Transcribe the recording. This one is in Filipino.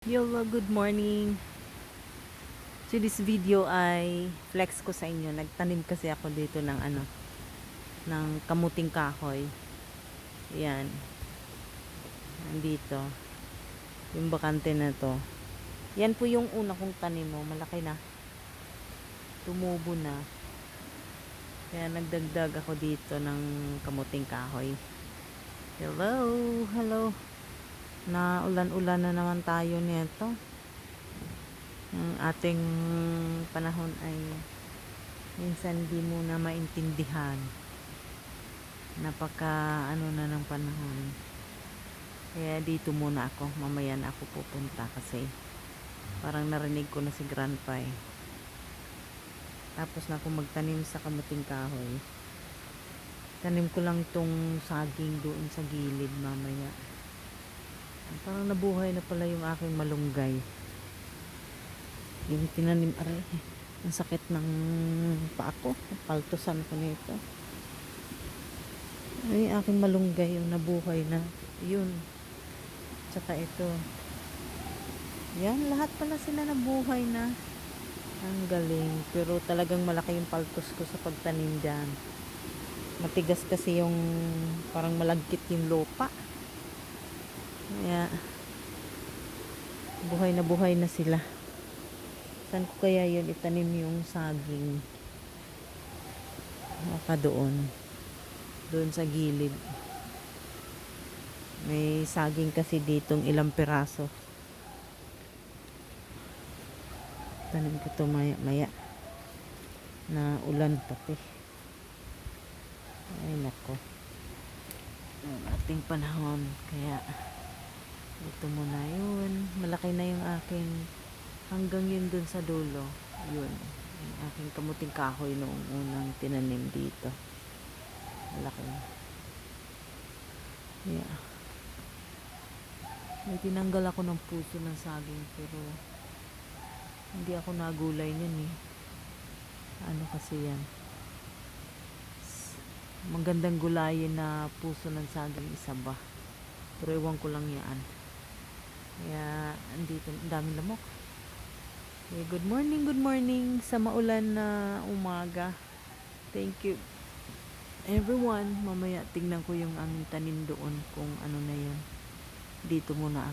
Hello, good morning. So this video ay flex ko sa inyo. Nagtanim kasi ako dito ng ng kamuting kahoy. Yan. Nandito. Yung bakante na to. Yan po yung una kong tanim mo. Malaki na. Tumubo na. Kaya nagdagdag ako dito ng kamuting kahoy. Hello, hello. Na ulan-ulan na naman tayo nito. Ang ating panahon ay minsan di mo na maintindihan. Napaka na ng panahon. Kaya dito muna ako. Mamaya na ako pupunta kasi parang narinig ko na si Grandpa eh. Tapos na ako magtanim sa kamuting kahoy. Tanim ko lang tong saging doon sa gilid mamaya. Parang nabuhay na pala yung aking malunggay. Yung tinanim aray. Ang sakit ng paa ko. Paltosan ko nito. Ay, aking malunggay yung nabuhay na. Yun. Tsaka ito. Yan, lahat pala sila nabuhay na. Ang galing. Pero talagang malaki yung paltos ko sa pagtanim dyan. Matigas kasi yung parang malagkit yung lupa. Kaya buhay na sila. Saan ko kaya yun itanim yung saging? Baka doon sa gilid. May saging kasi ditong ilang piraso. Tanim ko to maya na ulan pati. Ay nako. Ang ating panahon. Kaya ito muna yun. Malaki na yung aking hanggang yun dun sa dulo. Yun. Yung aking kamuting kahoy noong unang tinanim dito. Malaki na. Yeah. May tinanggal ako ng puso ng saging pero hindi ako nagulay niyan eh. Ano kasi yan? Magandang gulayin na puso ng saging isa ba? Pero ewan ko lang yan. Kaya andito, ang daming lamok. Okay, good morning sa maulan na umaga. Thank you everyone. Mamaya tingnan ko yung aming tanim doon kung ano na yun. Dito muna ako.